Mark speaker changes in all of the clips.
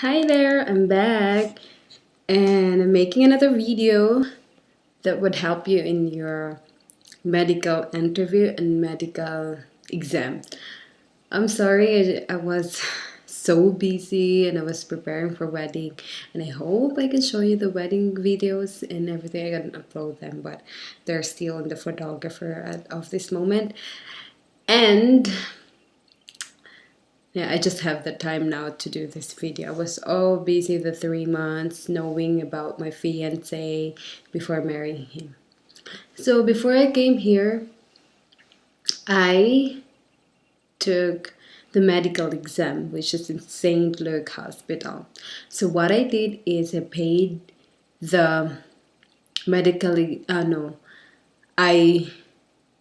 Speaker 1: Hi there, I'm back and I'm making another video that would help you in your medical interview and medical exam. I'm sorry, I was so busy and I was preparing for wedding, and I hope I can show you the wedding videos and everything. I can upload them, but they're still in the photographer of this moment. And yeah, I just have the time now to do this video. I was so busy the 3 months knowing about my fiance before marrying him. So before I came here, I took the medical exam, which is in St. Luke Hospital. So what I did is I paid the no, I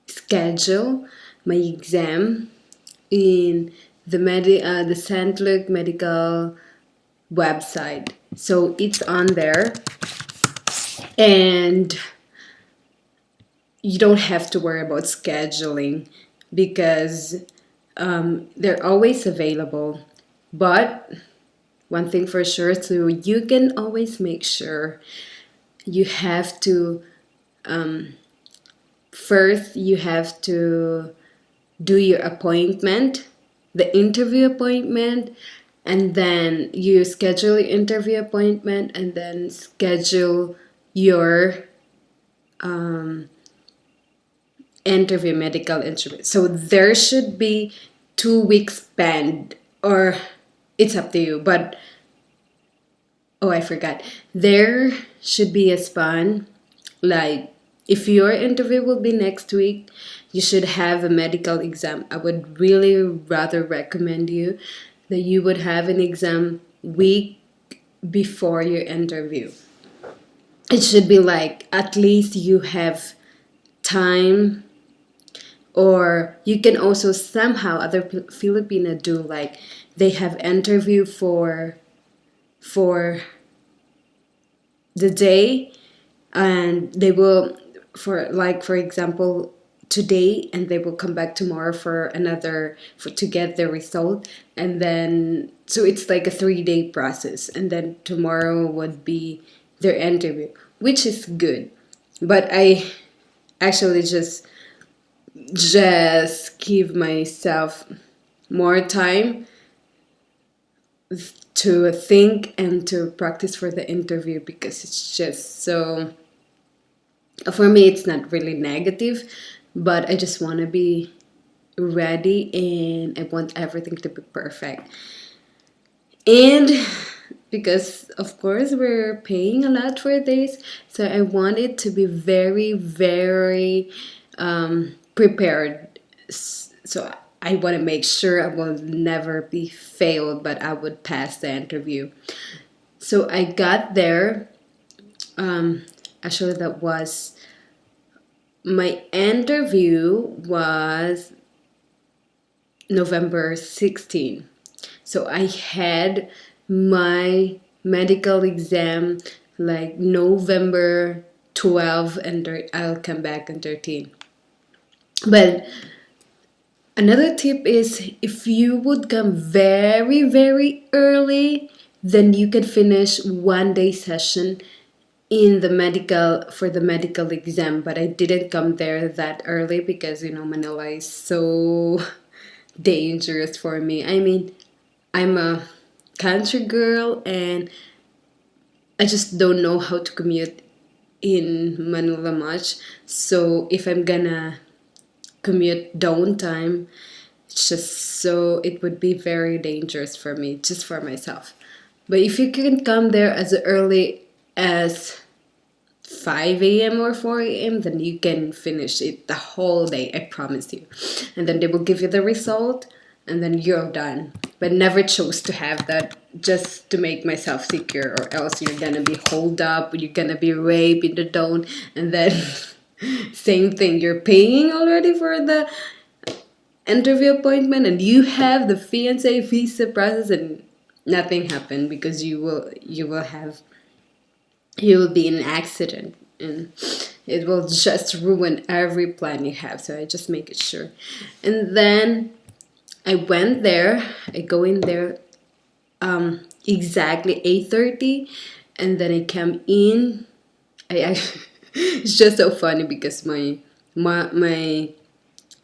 Speaker 1: schedule my exam in the St. Luke Medical website. So it's on there, and you don't have to worry about scheduling because they're always available. But one thing for sure, so you can always make sure you have to first you have to do your appointment, the interview appointment, and then you schedule your interview appointment and then schedule your interview medical interview. So there should be 2 weeks span, or it's up to you, but oh, I forgot, there should be a span. Like if your interview will be next week, you should have a medical exam. I would really rather recommend you that you would have an exam week before your interview. It should be like at least you have time, or you can also somehow other Filipino do, like they have interview for the day, and they will, for example, today, and they will come back tomorrow for another to get the result, and then so it's like a 3-day process, and then tomorrow would be their interview, which is good. But I actually just give myself more time to think and to practice for the interview, because it's just so, for me it's not really negative, but I just want to be ready and I want everything to be perfect. And because of course we're paying a lot for this, so I want it to be very, very prepared. So I want to make sure I will never be failed, but I would pass the interview. So I got there. Actually, that was my interview was November 16. So I had my medical exam like November 12, and I'll come back on 13. But another tip is, if you would come very, very early, then you can finish 1 day session in the medical exam. But I didn't come there that early because Manila is so dangerous for me. I mean, I'm a country girl and I just don't know how to commute in Manila much. So if I'm gonna commute downtime, it's just so it would be very dangerous for me, just for myself. But if you can come there as early as 5 a.m. or 4 a.m., then you can finish it the whole day, I promise you. And then they will give you the result, and then you're done. But never chose to have that just to make myself secure, or else you're gonna be holed up, you're gonna be raped in the dawn, and then same thing, you're paying already for the interview appointment, and you have the fiance visa process, and nothing happened because you will be in an accident, and it will just ruin every plan you have. So I just make it sure. And then I went there. I go in there exactly 8:30, and then I came in. I actually, it's just so funny because my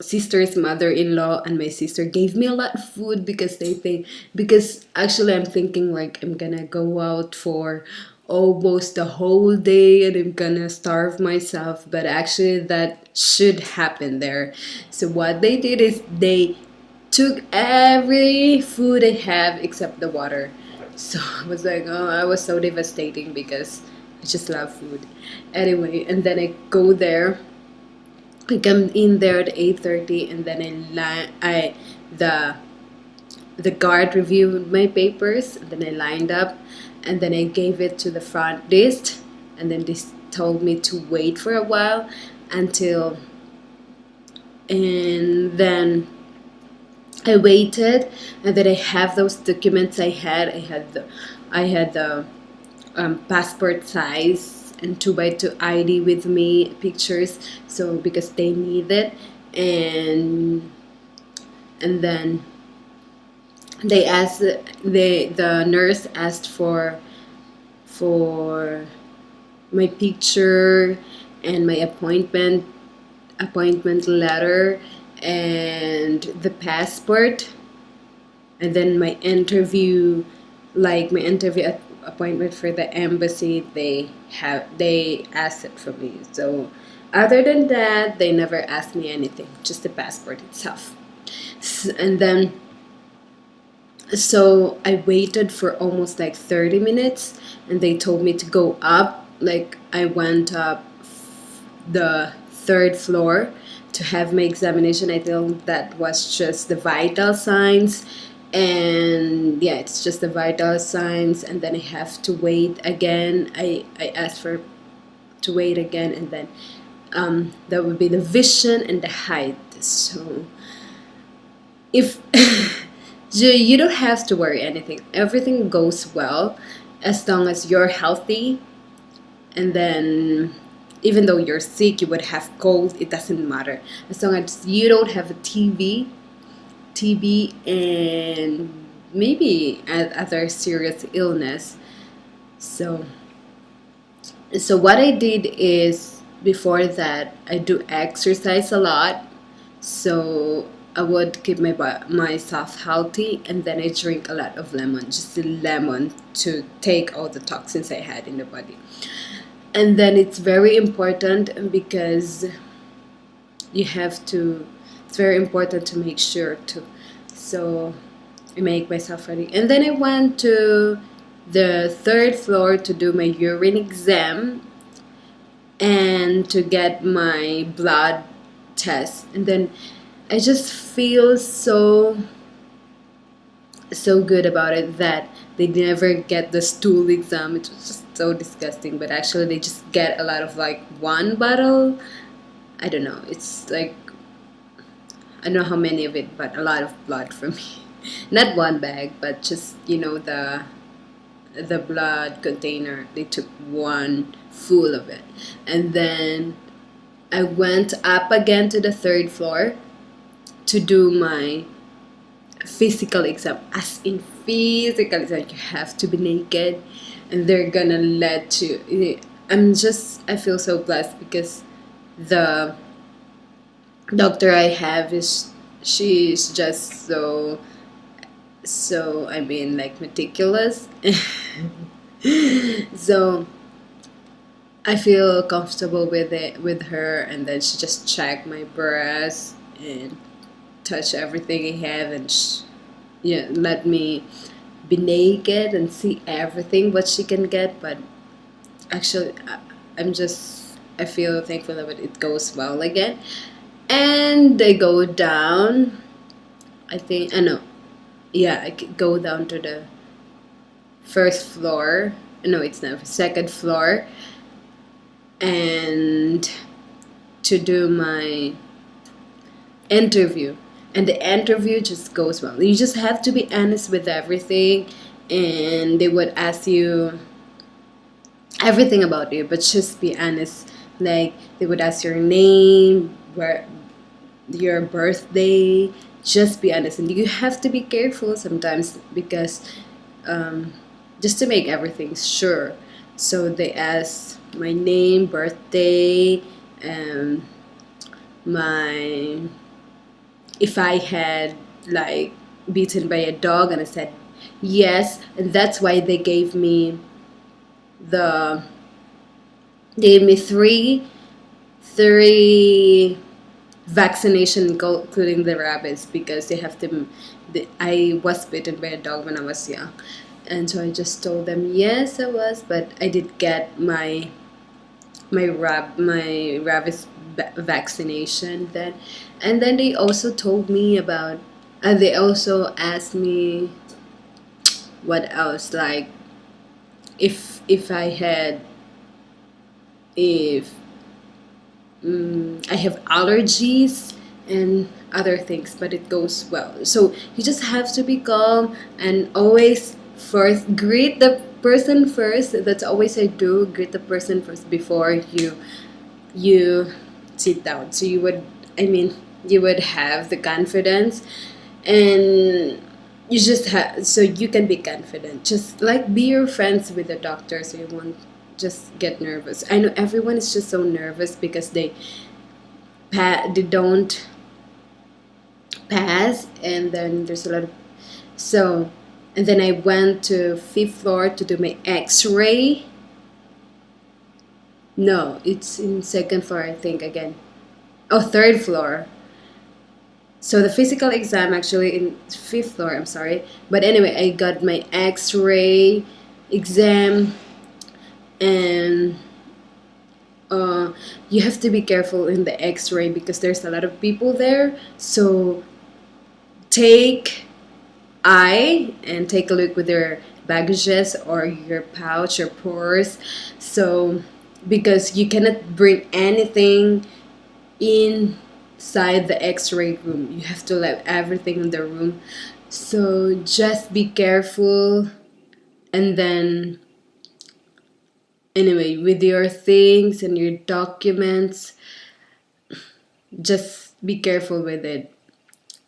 Speaker 1: sister's mother-in-law and my sister gave me a lot of food because they think, because actually I'm thinking like I'm gonna go out for almost the whole day and I'm gonna starve myself, but actually that should happen there. So what they did is they took every food I have except the water. So I was like, oh, I was so devastating because I just love food. Anyway, and then I go there. I come in there at 8:30, and then the the guard reviewed my papers, and then I lined up, and then I gave it to the front desk, and then they told me to wait for a while until, and then I waited, and then I have those documents I had. I had the passport size and 2x2 ID with me, pictures. So because they need it, and then they asked the nurse asked for my picture and my appointment letter and the passport, and then my interview, like my appointment for the embassy, they asked it from me. So other than that, they never asked me anything, just the passport itself. And then so I waited for almost like 30 minutes, and they told me to go up. Like I went up the third floor to have my examination. I think that was just the vital signs. And yeah, it's just the vital signs, and then I have to wait again. I asked for to wait again, and then that would be the vision and the height. So if you don't have to worry anything, everything goes well as long as you're healthy. And then even though you're sick, you would have cold, it doesn't matter as long as you don't have a TB, and maybe other serious illness. So what I did is, before that, I do exercise a lot. So I would keep myself healthy, and then I drink a lot of lemon, just the lemon, to take all the toxins I had in the body. And then it's very important because you have to, it's very important to make sure to. So I make myself ready, and then I went to the third floor to do my urine exam and to get my blood test. And then I just feel so good about it that they never get the stool exam. It was just so disgusting, but actually they just get a lot of like one bottle. I don't know, it's like, I don't know how many of it, but a lot of blood from me. Not one bag, but just, the blood container. They took one full of it. And then I went up again to the third floor to do my physical exam. As in physical exam, you have to be naked, and they're gonna let you. I feel so blessed because the doctor I have she's just so I mean, like, meticulous. So I feel comfortable with her, and then she just checked my breasts and touch everything I have, and yeah, let me be naked and see everything what she can get. But actually, I feel thankful that it goes well again. And I go down, I think I know, yeah, I could go down to the first floor. No, it's not, second floor, and to do my interview. And the interview just goes well. You just have to be honest with everything, and they would ask you everything about you, but just be honest. Like, they would ask your name, where, your birthday. Just be honest, and you have to be careful sometimes because just to make everything sure. So they asked my name, birthday, um, my if I had like beaten by a dog, and I said yes, and that's why the they gave me three vaccination, including the rabies, because they have to. I was bitten by a dog when I was young, and so I just told them yes, I was, but I did get my rabies vaccination then, and then they also told me about. They also asked me what else, like if I had if I have allergies and other things, but it goes well. So you just have to be calm and always first greet the person first. That's always I do. Greet the person first before you sit down. So you would have the confidence, and you just have so you can be confident. Just like be your friends with the doctor, so you won't just get nervous. I know everyone is just so nervous because they don't pass, and then there's a lot of so, and then I went to fifth floor to do my X-ray. No, it's in second floor, I think, again. Oh, third floor. So the physical exam actually in fifth floor. I'm sorry, but anyway, I got my X-ray exam, and you have to be careful in the X-ray because there's a lot of people there. So take and take a look with your baggages or your pouch or purse. So because you cannot bring anything inside the X-ray room, you have to let everything in the room. So just be careful, and then anyway, with your things and your documents, just be careful with it.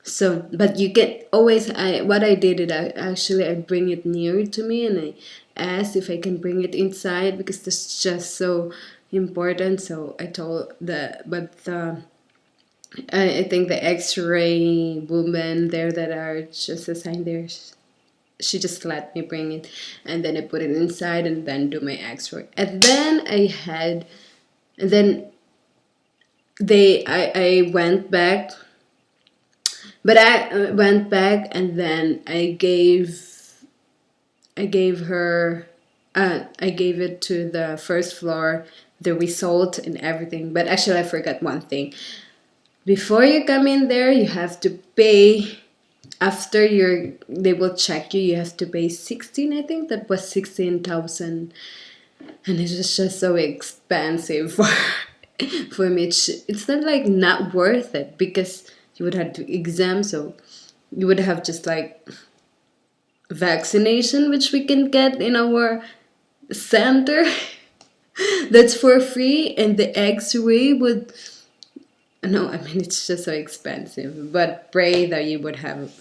Speaker 1: So, but you can always. What I did is I bring it near to me, and I asked if I can bring it inside because this is just so important. So I told I think the X-ray woman there that are just assigned there, she just let me bring it, and then I put it inside and then do my X-ray, and then and then I went back, but I went back, and then I gave her I gave it to the first floor, the result and everything. But actually I forgot one thing. Before you come in there, you have to pay. After they will check you, you have to pay 16, I think that was 16,000, and it was just so expensive for me. It's not like not worth it because you would have to exam, so you would have just like vaccination, which we can get in our center. That's for free, and the X-ray would. No, I mean it's just so expensive. But pray that you would have.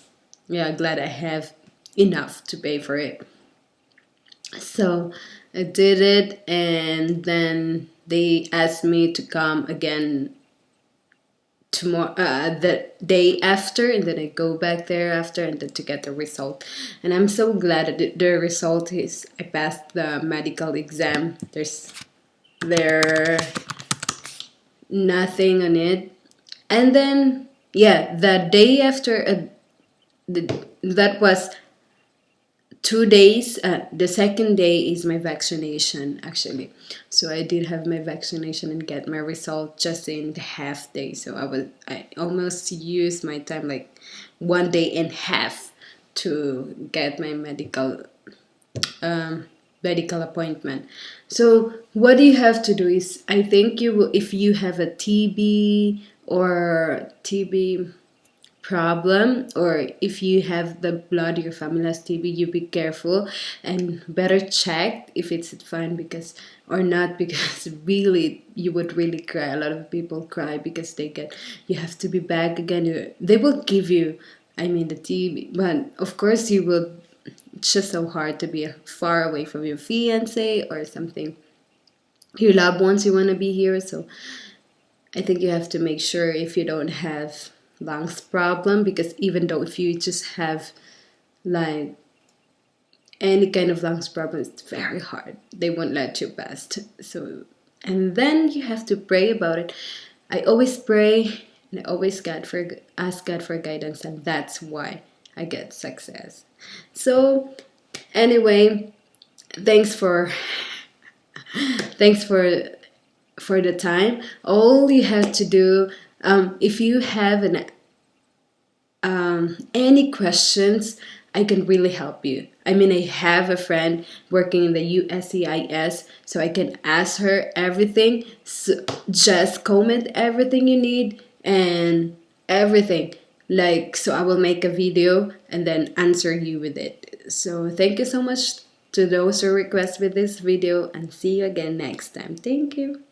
Speaker 1: Yeah, glad I have enough to pay for it. So I did it, and then they asked me to come again tomorrow, the day after, and then I go back there after, and then to get the result. And I'm so glad that the result is I passed the medical exam. There nothing on it, and then yeah, the day after, that was 2 days. The second day is my vaccination actually. So I did have my vaccination and get my result just in the half day. So I almost used my time like 1 day and half to get my medical appointment. So what you have to do is, I think if you have a TB problem, or if you have the blood, your family has TB, you be careful and better check if it's fine because or not, because really you would really cry. A lot of people cry because you have to be back again. They will give you, I mean, the TB, but of course you will it's just so hard to be far away from your fiance or something. Your loved ones, you want to be here. So I think you have to make sure if you don't have lungs problem, because even though if you just have like any kind of lungs problem, it's very hard. They won't let you pass. So, and then you have to pray about it. I always pray and I always ask God for guidance, and that's why I get success. So anyway, thanks for thanks for the time. All you have to do, if you have any questions, I can really help you. I mean, I have a friend working in the USCIS, so I can ask her everything. So just comment everything you need and everything. Like, so I will make a video and then answer you with it. So thank you so much to those who request with this video, and see you again next time. Thank you.